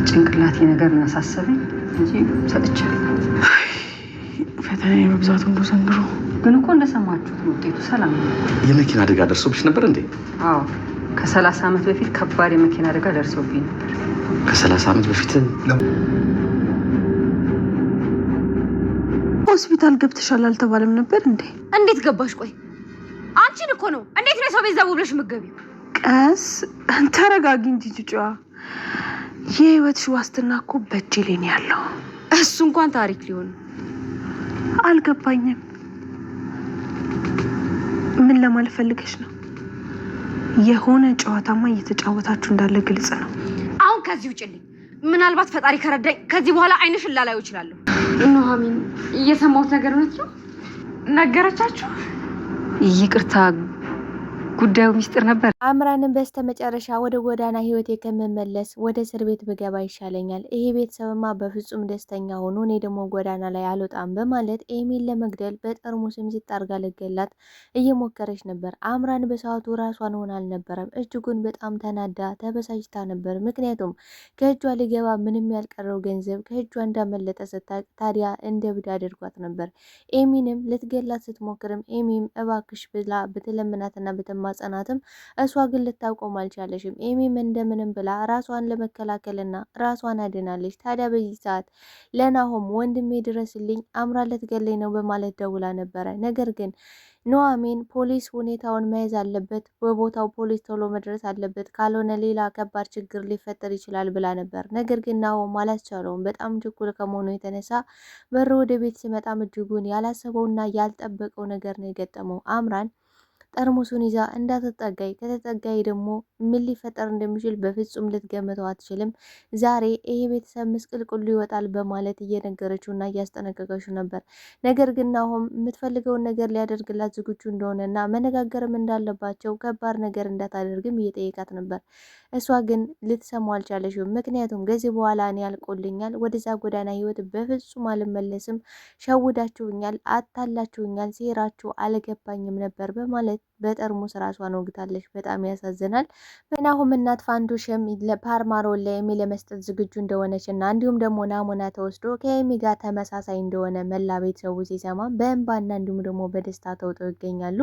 ጭንቅላቴ ነገር ነው ያሳሰበኝ እንጂ ሰጥቻለሁ። ፈተና የመብዛቱ ነው ዘንድሮ። ግን እኮ እንደሰማችሁት ውጤቱ ሰላም ነው። የመኪና አደጋ ደርሶብሽ ነበር እንዴ? አዎ ከ30 ዓመት በፊት ከባድ የመኪና አደጋ ደርሶብኝ ነበር። ከ30 ዓመት በፊት ሆስፒታል ገብተሻል አልተባለም ነበር እንዴ? እንዴት ገባሽ? ቆይ አንቺን እኮ ነው። እንዴት ነው ሰው ቤት ዘው ብለሽ የምትገቢው? ቀስ ተረጋጊ እንጂ ጭጫዋ። የህይወትሽ ዋስትና እኮ በእጄ ላይ ነው ያለው። እሱ እንኳን ታሪክ ሊሆን አልገባኝም። ምን ለማለት ፈልገሽ ነው? የሆነ ጨዋታማ እየተጫወታችሁ እንዳለ ግልጽ ነው። አሁን ከዚህ ውጭልኝ። ምናልባት ፈጣሪ ከረዳኝ ከዚህ በኋላ አይንሽን ላላዩ እችላለሁ። ኑሐሚን እየሰማሁት ነገር እውነት ነው? ነገረቻችሁ? ይቅርታ ጉዳዩ ሚስጥር ነበር። አምራንን በስተመጨረሻ ወደ ጎዳና ህይወቴ ከምመለስ ወደ እስር ቤት ብገባ ይሻለኛል። ይሄ ቤተሰብማ በፍጹም ደስተኛ ሆኖ እኔ ደግሞ ጎዳና ላይ አልወጣም በማለት ኤሚን ለመግደል በጠርሙስም ሲጣርጋ ልገላት እየሞከረች ነበር። አምራን በሰዓቱ ራሷን ሆና አልነበረም። እጅጉን በጣም ተናዳ ተበሳጭታ ነበር። ምክንያቱም ከእጇ ሊገባ ምንም ያልቀረው ገንዘብ ከእጇ እንዳመለጠ ስታውቅ ታዲያ እንደ ብድ አድርጓት ነበር። ኤሚንም ልትገላት ስትሞክርም ኤሚም እባክሽ ብላ ብትለምናትና ጽናትም እሷ ግን ልታቆም አልቻለሽም። ኤሚም እንደምንም ብላ ራሷን ለመከላከልና ራሷን አድናለች። ታዲያ በዚህ ሰዓት ለናሆም ወንድሜ ድረስልኝ አምራ ልትገለኝ ነው በማለት ደውላ ነበረ። ነገር ግን ኑሐሚን ፖሊስ ሁኔታውን መያዝ አለበት፣ በቦታው ፖሊስ ቶሎ መድረስ አለበት፣ ካልሆነ ሌላ ከባድ ችግር ሊፈጠር ይችላል ብላ ነበር። ነገር ግን ናሆም አላስቻለውም። በጣም ችኩል ከመሆኑ የተነሳ በር ወደ ቤት ሲመጣም እጅጉን ያላሰበውና ያልጠበቀው ነገር ነው የገጠመው። አምራን ጠርሙሱን ይዛ እንዳትጠጋይ ከተጠጋይ ደግሞ ምን ሊፈጠር እንደሚችል በፍጹም ልትገምተው አትችልም። ዛሬ ይሄ ቤተሰብ ምስቅልቅሉ ይወጣል በማለት እየነገረችውና እያስጠነቀቀችው ነበር። ነገር ግን ናሆም የምትፈልገውን ነገር ሊያደርግላት ዝግጁ እንደሆነና መነጋገርም እንዳለባቸው ከባድ ነገር እንዳታደርግም እየጠየቃት ነበር። እሷ ግን ልትሰማው አልቻለችም። ምክንያቱም ከዚህ በኋላ እኔ ያልቆልኛል፣ ወደዛ ጎዳና ህይወት በፍጹም አልመለስም፣ ሸውዳችሁኛል፣ አታላችሁኛል፣ ሴራችሁ አልገባኝም ነበር በማለት በጠርሙስ ራሷን ወግታለች። በጣም ያሳዝናል። በናሆም እናት ፋንዱሽም ለፓርማሮን ለኤሚ ለመስጠት ዝግጁ እንደሆነች እና እንዲሁም ደግሞ ናሙና ተወስዶ ከኤሚ ጋር ተመሳሳይ እንደሆነ መላ ቤተሰቡ ሲሰማ በእንባና እንዲሁም ደግሞ በደስታ ተውጠው ይገኛሉ።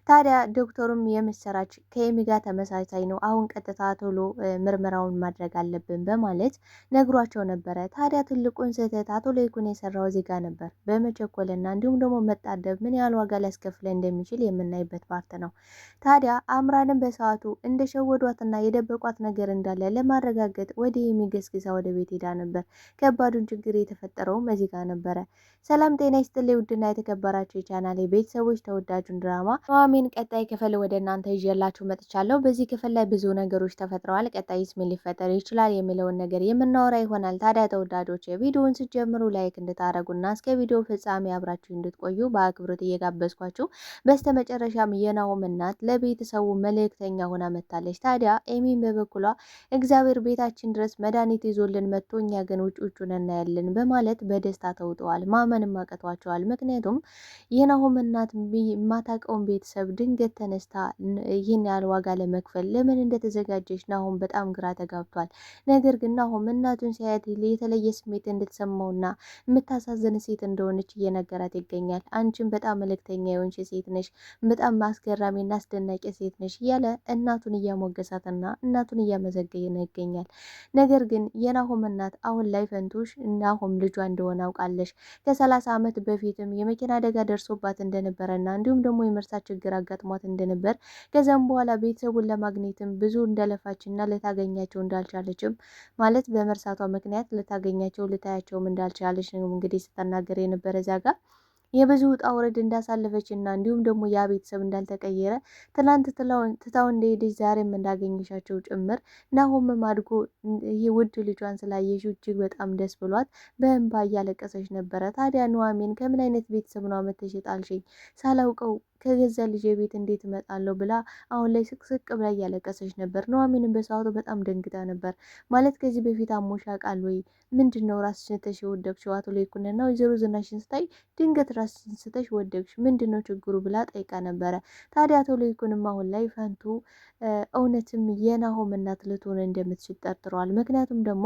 ታዲያ ዶክተሩም የምስራች ከኤሚ ጋር ተመሳሳይ ነው፣ አሁን ቀጥታ ቶሎ ምርመራውን ማድረግ አለብን በማለት ነግሯቸው ነበረ። ታዲያ ትልቁን ስህተት አቶ ለይኩን የሰራው እዚህ ጋር ነበር። በመቸኮልና እንዲሁም ደግሞ መጣደብ ምን ያህል ዋጋ ሊያስከፍለ እንደሚችል የምናይበት ፓርት ነው። ታዲያ አምራንን በሰዓቱ እንደሸወዷትና የደበቋት ነገር እንዳለ ለማረጋገጥ ወደ የሚገስግሳ ወደ ቤት ሄዳ ነበር። ከባዱን ችግር የተፈጠረውም እዚህ ጋር ነበረ። ሰላም ጤና ይስጥልኝ ውድና የተከበራችሁ የቻናሌ ቤተሰቦች፣ ተወዳጁን ድራማ ኑሐሚን ቀጣይ ክፍል ወደ እናንተ ይዤላችሁ መጥቻለሁ። በዚህ ክፍል ላይ ብዙ ነገሮች ተፈጥረዋል። ቀጣይስ ምን ሊፈጠር ይችላል የሚለውን ነገር የምናወራ ይሆናል። ታዲያ ተወዳጆች ቪዲዮውን ስትጀምሩ ላይክ እንድታረጉና እስከ ቪዲዮ ፍጻሜ አብራችሁ እንድትቆዩ በአክብሮት እየጋበዝኳችሁ በስተመጨረሻም የናሆም እናት ለቤተሰቡ መልእክተኛ ሆና መታለች። ታዲያ ኤሚን በበኩሏ እግዚአብሔር ቤታችን ድረስ መድኃኒት ይዞልን መጥቶ እኛ ግን ውጭውን እናያለን በማለት በደስታ ተውጠዋል። ማመንም አቅቷቸዋል። ምክንያቱም የናሆም እናት የማታውቀውን ቤተሰብ ድንገት ተነስታ ይህን ያህል ዋጋ ለመክፈል ለምን እንደተዘጋጀች ናሆም በጣም ግራ ተጋብቷል። ነገር ግን ናሆም እናቱን ሲያያት የተለየ ስሜት እንድትሰማውና የምታሳዝን ሴት እንደሆነች እየነገራት ይገኛል። አንቺን በጣም መልእክተኛ የሆንሽ ሴት ነሽ፣ በጣም አስገራሚና አስደናቂ ሴት ነሽ እያለ እናቱን እያሞገሳትና እናቱን እያመሰገነ ይገኛል። ነገር ግን የናሆም እናት አሁን ላይ ፈንቱሽ ናሆም ልጇ እንደሆነ አውቃለች። ከ30 ዓመት በፊትም የመኪና አደጋ ደርሶባት እንደነበረና እንዲሁም ደግሞ የመርሳት ችግር አጋጥሟት እንደነበር ከዛም በኋላ ቤተሰቡን ለማግኘትም ብዙ እንደለፋችና ልታገኛቸው እንዳልቻለችም ማለት በመርሳቷ ምክንያት ልታገኛቸው ልታያቸውም እንዳልቻለች ነው እንግዲህ ስትናገር የነበረ ዛጋ የብዙ ውጣ ውረድ እንዳሳለፈች እና እንዲሁም ደግሞ ያ ቤተሰብ እንዳልተቀየረ ትናንት ትታው እንደሄደች ዛሬም እንዳገኘሻቸው ጭምር ናሆምም አድጎ ይህ ውድ ልጇን ስላየሽው እጅግ በጣም ደስ ብሏት በእንባ እያለቀሰች ነበረ። ታዲያ ኑሐሚን ከምን አይነት ቤተሰብ ነው አመተሽ ጣልሽኝ ሳላውቀው ከገዛ ልጄ ቤት እንዴት እመጣለሁ ብላ አሁን ላይ ስቅስቅ ብላ እያለቀሰች ነበር። ኑሐሚንም በሰዓቱ በጣም ደንግጣ ነበር። ማለት ከዚህ በፊት አሞሽ ያውቃል ወይ? ምንድን ነው ራስሽን ተሽ ወደቅሽው? አቶ ለይኩንና ወይዘሮ ዝናሽን ስታይ ድንገት ራስሽን ስተሽ ወደቅሽ፣ ምንድን ነው ችግሩ ብላ ጠይቃ ነበረ። ታዲያ አቶ ለይኩንም አሁን ላይ ፈንቱ እውነትም የናሆም እናት ልትሆን እንደምትችል ጠርጥረዋል። ምክንያቱም ደግሞ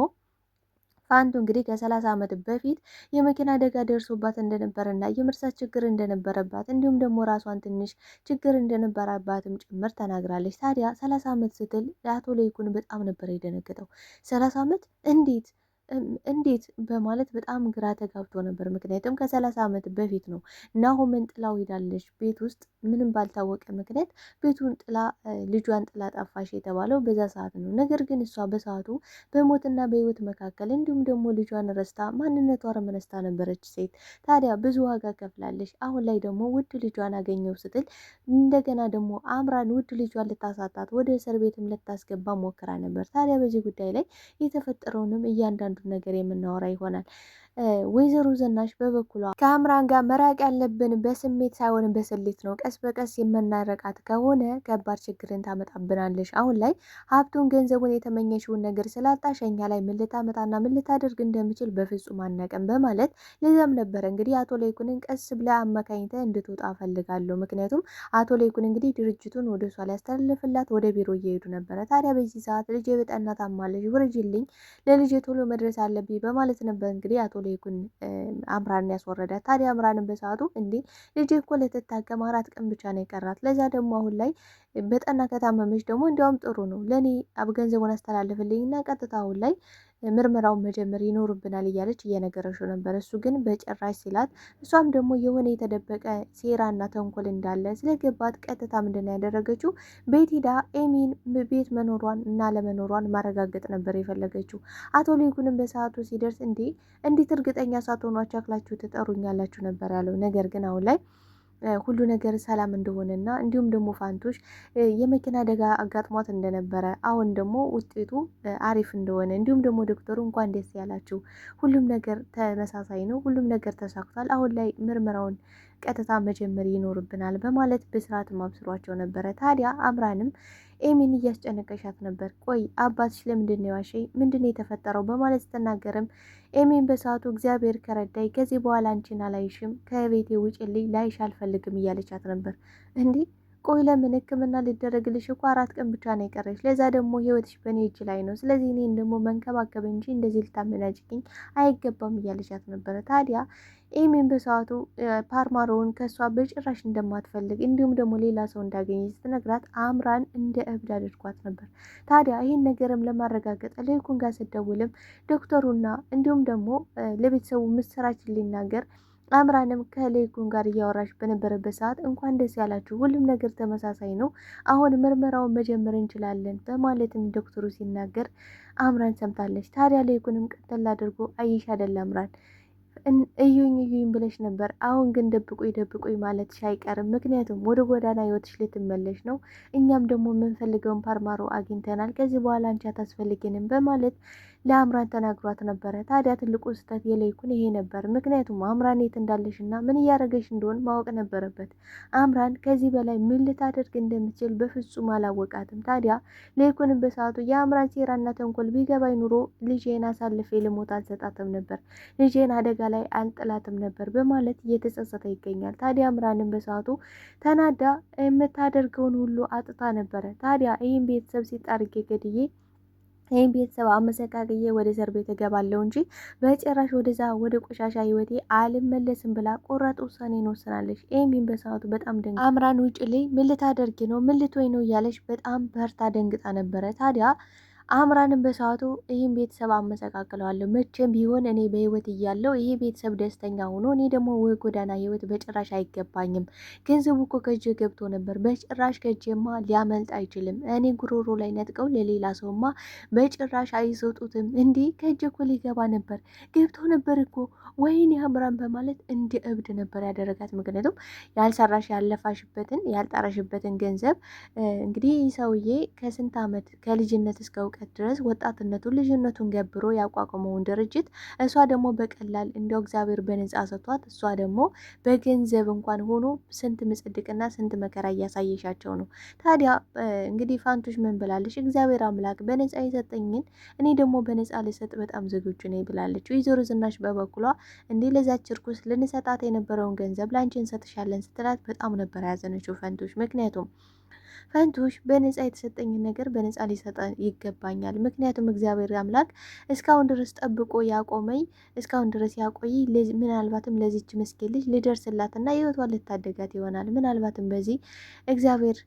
ፋንቱ እንግዲህ ከ30 ዓመት በፊት የመኪና አደጋ ደርሶባት እንደነበረና የመርሳት ችግር እንደነበረባት እንዲሁም ደግሞ ራሷን ትንሽ ችግር እንደነበረባትም ጭምር ተናግራለች። ታዲያ 30 ዓመት ስትል አቶ ለይኩን በጣም ነበር የደነገጠው። 30 ዓመት እንዴት በማለት በጣም ግራ ተጋብቶ ነበር። ምክንያቱም ከ30 ዓመት በፊት ነው ናሆምን ጥላው ሄዳለች። ቤት ውስጥ ምንም ባልታወቀ ምክንያት ቤቱን ጥላ ልጇን ጥላ ጠፋሽ የተባለው በዛ ሰዓት ነው። ነገር ግን እሷ በሰዓቱ በሞትና በህይወት መካከል እንዲሁም ደግሞ ልጇን ረስታ ማንነቷን ረስታ ነበረች ሴት። ታዲያ ብዙ ዋጋ ከፍላለች። አሁን ላይ ደግሞ ውድ ልጇን አገኘው ስትል እንደገና ደግሞ አምራን ውድ ልጇን ልታሳጣት ወደ እስር ቤትም ልታስገባ ሞክራ ነበር። ታዲያ በዚህ ጉዳይ ላይ የተፈጠረውንም እያንዳንዱ ነገር የምናወራ ይሆናል። ወይዘሮ ዝናሽ በበኩሏ ከአምራን ጋር መራቅ ያለብን በስሜት ሳይሆን በስሌት ነው። ቀስ በቀስ የምናረቃት ከሆነ ከባድ ችግርን ታመጣብናለች። አሁን ላይ ሀብቱን፣ ገንዘቡን፣ የተመኘሽውን ነገር ስላጣሽ እኛ ላይ ምን ልታመጣና ምን ልታደርግ እንደምችል በፍጹም አናውቅም በማለት ለዛም ነበረ እንግዲህ አቶ ለይኩንን ቀስ ብላ አማካኝተ እንድትወጣ ፈልጋለሁ። ምክንያቱም አቶ ለይኩን እንግዲህ ድርጅቱን ወደ እሷ ሊያስተላልፍላት ወደ ቢሮ እየሄዱ ነበረ። ታዲያ በዚህ ሰዓት ልጄ በጠና ታማለች፣ ውረጅልኝ፣ ለልጄ ቶሎ መድረስ አለብኝ በማለት ነበር እንግዲህ አቶ ለይኩን አምራን ያስወረዳት። ታዲያ አምራንን በሰዓቱ እንዴ ልጄ እኮ ልትታከም 4 ቀን ብቻ ነው የቀራት፣ ለዛ ደግሞ አሁን ላይ በጠና ከታመመች ደግሞ እንዲያውም ጥሩ ነው ለእኔ ገንዘቡን አስተላልፍልኝ እና ቀጥታ አሁን ላይ ምርመራውን መጀመር ይኖርብናል እያለች እየነገረችው ነበር። እሱ ግን በጭራሽ ሲላት እሷም ደግሞ የሆነ የተደበቀ ሴራና ተንኮል እንዳለ ስለገባት ቀጥታ ምንድን ነው ያደረገችው? ቤት ሂዳ ኤሚን ቤት መኖሯን እና ለመኖሯን ማረጋገጥ ነበር የፈለገችው። አቶ ለይኩንም በሰዓቱ ሲደርስ እንዴት እርግጠኛ ሳትሆኑ አቻክላችሁ ትጠሩኛላችሁ ነበር ያለው። ነገር ግን አሁን ላይ ሁሉ ነገር ሰላም እንደሆነና እንዲሁም ደግሞ ፋንቶሽ የመኪና አደጋ አጋጥሟት እንደነበረ አሁን ደግሞ ውጤቱ አሪፍ እንደሆነ እንዲሁም ደግሞ ዶክተሩ እንኳን ደስ ያላችሁ፣ ሁሉም ነገር ተመሳሳይ ነው፣ ሁሉም ነገር ተሳክቷል፣ አሁን ላይ ምርመራውን ቀጥታ መጀመር ይኖርብናል በማለት በስርዓት ማብስሯቸው ነበረ። ታዲያ አምራንም ኤሚን እያስጨነቀሻት ነበር። ቆይ አባትሽ ለምንድን ነው የዋሸኝ? ምንድን ነው የተፈጠረው? በማለት ስትናገርም ኤሚን በሰዓቱ እግዚአብሔር ከረዳይ ከዚህ በኋላ አንቺን አላይሽም፣ ከቤቴ ውጭልኝ፣ ላይሽ አልፈልግም እያለቻት ነበር። እንዲህ ቆይ ለምን ሕክምና ሊደረግልሽ እኮ 4 ቀን ብቻ ነው የቀረሽ፣ ለዛ ደግሞ ህይወትሽ በእኔ እጅ ላይ ነው፣ ስለዚህ እኔን ደግሞ መንከባከብ እንጂ እንደዚህ ልታመናጭቅኝ አይገባም እያለቻት ነበረ። ታዲያ ኤሚን በሰዓቱ ፓርማሮውን ከእሷ በጭራሽ እንደማትፈልግ እንዲሁም ደግሞ ሌላ ሰው እንዳገኘ ስትነግራት አምራን እንደ እብድ አድርጓት ነበር። ታዲያ ይህን ነገርም ለማረጋገጥ ለይኩን ጋር ስደውልም ዶክተሩና እንዲሁም ደግሞ ለቤተሰቡ ምስራችን ሊናገር አምራንም ከለይኩን ጋር እያወራች በነበረበት ሰዓት እንኳን ደስ ያላችሁ፣ ሁሉም ነገር ተመሳሳይ ነው፣ አሁን ምርመራውን መጀመር እንችላለን በማለትም ዶክተሩ ሲናገር አምራን ሰምታለች። ታዲያ ለይኩንም ቀጠል አድርጎ አይሽ አይደል አምራን እዩኝ ብለሽ ነበር፣ አሁን ግን ደብቁኝ ማለትሽ አይቀርም፣ ምክንያቱም ወደ ጎዳና ህይወትሽ ልትመለሽ ነው፣ እኛም ደግሞ የምንፈልገውን ፓርማሮ አግኝተናል፣ ከዚህ በኋላ አንቺ አታስፈልጊንም በማለት ለአምራን ተናግሯት ነበረ። ታዲያ ትልቁ ስህተት የለይኩን ይሄ ነበር። ምክንያቱም አምራን የት እንዳለሽና ምን እያደረገሽ እንደሆን ማወቅ ነበረበት። አምራን ከዚህ በላይ ምን ልታደርግ እንደምትችል በፍጹም አላወቃትም። ታዲያ ለይኩንም በሰዓቱ የአምራን ሴራና ተንኮል ቢገባኝ ኑሮ ልጄን አሳልፌ ልሞት አልሰጣትም ነበር፣ ልጄን አደጋ ላይ አልጥላትም ነበር በማለት እየተጸጸተ ይገኛል። ታዲያ አምራንን በሰዓቱ ተናዳ የምታደርገውን ሁሉ አጥታ ነበረ። ታዲያ ይህን ቤተሰብ ሲጣርጌ ገድዬ ይህን ቤተሰብ አመሰቃቅዬ ወደ እስር ቤት እገባለሁ እንጂ በጭራሽ ወደዛ ወደ ቆሻሻ ህይወቴ አልመለስም ብላ ቆራጥ ውሳኔን ወስናለች። ኤሚን በሰዓቱ በጣም አምራን ውጭ ላይ ምን ልታደርጊ ነው? ምን ልትወይ ነው? እያለች በጣም በርታ ደንግጣ ነበረ። ታዲያ አምራንን በሰዓቱ ይህን ቤተሰብ አመሰቃቅለዋለሁ፣ መቼም ቢሆን እኔ በህይወት እያለሁ ይሄ ቤተሰብ ደስተኛ ሆኖ እኔ ደግሞ ወይ ጎዳና ህይወት በጭራሽ አይገባኝም። ገንዘቡ እኮ ከእጄ ገብቶ ነበር፣ በጭራሽ ከእጄማ ሊያመልጥ አይችልም። እኔ ጉሮሮ ላይ ነጥቀው ለሌላ ሰውማ በጭራሽ አይሰጡትም። እንዲህ ከእጄ እኮ ሊገባ ነበር፣ ገብቶ ነበር እኮ ወይኔ አምራን በማለት እንደ እብድ ነበር ያደረጋት። ምክንያቱም ያልሰራሽ ያለፋሽበትን ያልጣረሽበትን ገንዘብ እንግዲህ ሰውዬ ከስንት ዓመት ከልጅነት እስከ እውቀት ድረስ ወጣትነቱን ልጅነቱን ገብሮ ያቋቋመውን ድርጅት እሷ ደግሞ በቀላል እንደው እግዚአብሔር በነጻ ሰጥቷት እሷ ደግሞ በገንዘብ እንኳን ሆኖ ስንት ምጽድቅና ስንት መከራ እያሳየሻቸው ነው። ታዲያ እንግዲህ ፋንቶሽ ምን ብላለች? እግዚአብሔር አምላክ በነጻ የሰጠኝን እኔ ደግሞ በነጻ ልሰጥ በጣም ዝግጁ ነኝ ብላለች። ወይዘሮ ዝናሽ በበኩሏ እንዲህ ለዛች እርኩስ ልንሰጣት የነበረውን ገንዘብ ላንቺ እንሰጥሻለን ስትላት በጣም ነበር ያዘነችው ፋንቶሽ። ምክንያቱም ፈንቱሽ በነፃ የተሰጠኝን ነገር በነፃ ሊሰጠ ይገባኛል። ምክንያቱም እግዚአብሔር አምላክ እስካሁን ድረስ ጠብቆ ያቆመኝ እስካሁን ድረስ ያቆይ ምናልባትም ለዚች ምስኪን ልጅ ልደርስላትና ህይወቷን ልታደጋት ይሆናል። ምናልባትም በዚህ እግዚአብሔር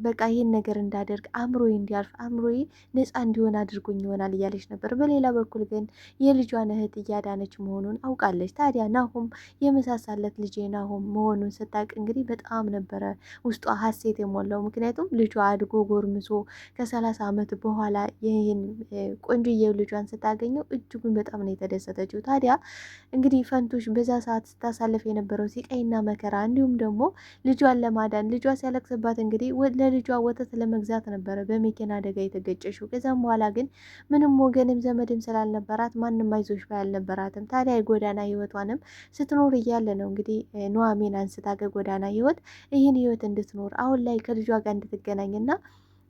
በቃ ይህን ነገር እንዳደርግ አእምሮዬ እንዲያልፍ አእምሮዬ ነፃ እንዲሆን አድርጎኝ ይሆናል እያለች ነበር። በሌላ በኩል ግን የልጇን እህት እያዳነች መሆኑን አውቃለች። ታዲያ ናሆም የመሳሳለት ልጄ ናሆም መሆኑን ስታውቅ እንግዲህ በጣም ነበረ ውስጧ ሀሴት የሞላው። ምክንያቱም ልጇ አድጎ ጎርምሶ ከ30 ዓመት በኋላ ይህን ቆንጆዬ ልጇን ስታገኘው እጅጉን በጣም ነው የተደሰተችው። ታዲያ እንግዲህ ፈንቱሽ በዛ ሰዓት ስታሳልፍ የነበረው ሲቃይና መከራ እንዲሁም ደግሞ ልጇን ለማዳን ልጇ ሲያለቅስባት እንግዲህ ለልጇ ወተት ለመግዛት ነበረ በመኪና አደጋ የተገጨችው። ከዛም በኋላ ግን ምንም ወገንም ዘመድም ስላልነበራት ማንም አይዞሽ ባይ አልነበራትም። ታዲያ የጎዳና ህይወቷንም ስትኖር እያለ ነው እንግዲህ ኑሐሚን አንስታ ከጎዳና ህይወት ይህን ህይወት እንድትኖር አሁን ላይ ከልጇ ጋር እንድትገናኝና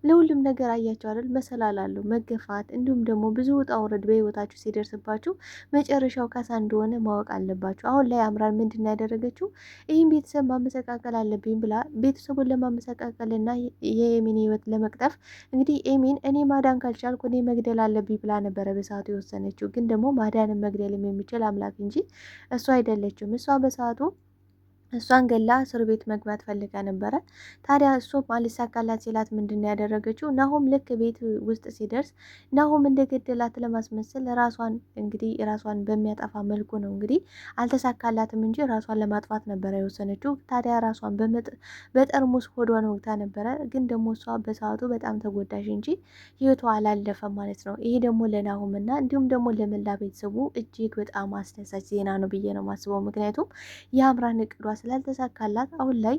ለሁሉም ነገር አያቸው አይደል መሰላላሉ መገፋት እንዲሁም ደግሞ ብዙ ውጣ ውረድ በህይወታችሁ ሲደርስባችሁ መጨረሻው ካሳ እንደሆነ ማወቅ አለባችሁ። አሁን ላይ አምራን ምንድን ነው ያደረገችው? ይህን ቤተሰብ ማመሰቃቀል አለብኝ ብላ ቤተሰቡን ለማመሰቃቀልና የኤሚን ህይወት ለመቅጠፍ እንግዲህ ኤሚን እኔ ማዳን ካልቻልኩ እኔ መግደል አለብኝ ብላ ነበረ በሰዓቱ የወሰነችው። ግን ደግሞ ማዳንም መግደልም የሚችል አምላክ እንጂ እሷ አይደለችም። እሷ በሰዓቱ እሷን ገላ እስር ቤት መግባት ፈልጋ ነበረ። ታዲያ እሱ አልሳካላት ሲላት ምንድን ነው ያደረገችው? ናሆም ልክ ቤት ውስጥ ሲደርስ ናሆም እንደገደላት ለማስመሰል ራሷን እንግዲህ ራሷን በሚያጠፋ መልኩ ነው እንግዲህ አልተሳካላትም እንጂ ራሷን ለማጥፋት ነበረ የወሰነችው። ታዲያ ራሷን በጠርሙስ ሆዷን ወግታ ነበረ። ግን ደግሞ እሷ በሰዓቱ በጣም ተጎዳሽ እንጂ ህይወቷ አላለፈም ማለት ነው። ይሄ ደግሞ ለናሆምና እንዲሁም ደግሞ ለመላ ቤተሰቡ እጅግ በጣም አስደሳች ዜና ነው ብዬ ነው ማስበው። ምክንያቱም የአምራን እቅዷ ስላልተሳካላት አሁን ላይ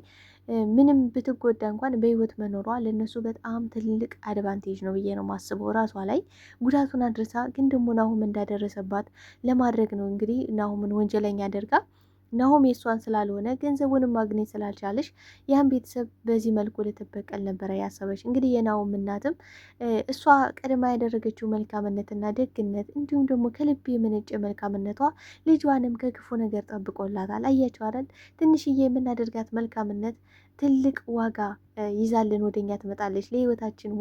ምንም ብትጎዳ እንኳን በህይወት መኖሯ ለነሱ በጣም ትልቅ አድቫንቴጅ ነው ብዬ ነው ማስበው። ራሷ ላይ ጉዳቱን አድርሳ ግን ደግሞ ናሆም እንዳደረሰባት ለማድረግ ነው እንግዲህ ናሆምን ወንጀለኛ አድርጋ ናሆም የእሷን ስላልሆነ ገንዘቡንም ማግኘት ስላልቻለች ያን ቤተሰብ በዚህ መልኩ ልትበቀል ነበረ ያሰበች። እንግዲህ የናሆም እናትም እሷ ቀድማ ያደረገችው መልካምነትና ደግነት እንዲሁም ደግሞ ከልብ የመነጨ መልካምነቷ ልጇንም ከክፉ ነገር ጠብቆላታል። አያቸው አይደል? ትንሽዬ የምናደርጋት መልካምነት ትልቅ ዋጋ ይዛልን ወደኛ ትመጣለች። ለህይወታችን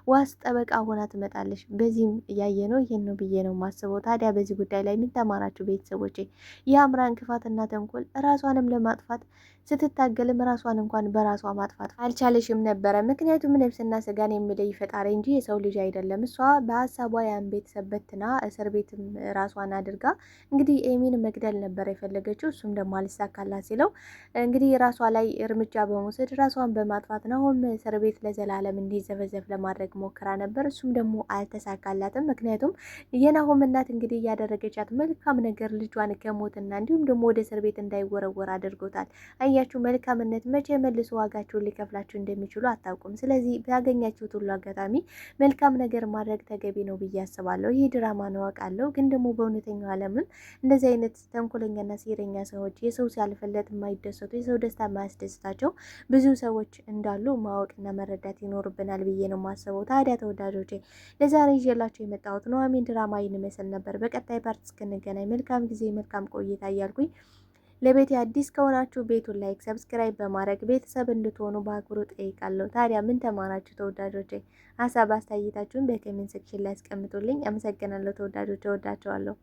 ዋስ ጠበቃ ሆና ትመጣለች። በዚህም እያየ ነው ይሄን ነው ብዬ ነው ማስበው። ታዲያ በዚህ ጉዳይ ላይ ምን ተማራችሁ ቤተሰቦቼ? የአምራን ክፋትና ተንኮል ራሷንም ለማጥፋት ስትታገልም ራሷን እንኳን በራሷ ማጥፋት አልቻለሽም ነበረ። ምክንያቱም ነፍስና ስጋን የሚለይ ፈጣሪ እንጂ የሰው ልጅ አይደለም። እሷ በሀሳቧ ያን ቤተሰብ በትና እስር ቤትም ራሷን አድርጋ እንግዲህ ኤሚን መግደል ነበር የፈለገችው። እሱም ደግሞ አልሳካላት ሲለው እንግዲህ ራሷ ላይ እርምጃ በመውሰድ ራሷን በማጥፋት ናሆም እስር ቤት ለዘላለም እንዲዘበዘብ ለማድረግ ሞክራ ነበር። እሱም ደግሞ አልተሳካላትም። ምክንያቱም የናሆም እናት እንግዲህ እያደረገቻት መልካም ነገር ልጇን ከሞትና እንዲሁም ደግሞ ወደ እስር ቤት እንዳይወረወር አድርጎታል። አያችሁ፣ መልካምነት መቼ መልሶ ዋጋችሁን ሊከፍላችሁ እንደሚችሉ አታውቁም። ስለዚህ ባገኛችሁት ሁሉ አጋጣሚ መልካም ነገር ማድረግ ተገቢ ነው ብዬ አስባለሁ። ይህ ድራማ ነው አውቃለሁ፣ ግን ደግሞ በእውነተኛው ዓለምን እንደዚህ አይነት ተንኮለኛና ሴረኛ ሰዎች የሰው ሲያልፍለት የማይደሰቱ የሰው ደስታ የማያስደስታቸው ብዙ ሰዎች እንዳሉ ማወቅና መረዳት ይኖርብናል ብዬ ነው የማስበው። ታዲያ ተወዳጆቼ ለዛሬ ይዤላችሁ የመጣሁት ኑሐሚን ድራማ ይመስል ነበር። በቀጣይ ፓርት እስክንገናኝ መልካም ጊዜ መልካም ቆይታ እያልኩኝ ለቤት አዲስ ከሆናችሁ ቤቱን ላይክ፣ ሰብስክራይብ በማድረግ ቤተሰብ እንድትሆኑ በአክብሮት ጠይቃለሁ። ታዲያ ምን ተማራችሁ ተወዳጆቼ? ሀሳብ አስተያየታችሁን በኮሜንት ሴክሽን ላይ አስቀምጡልኝ። አመሰግናለሁ ተወዳጆቼ፣ እወዳችኋለሁ።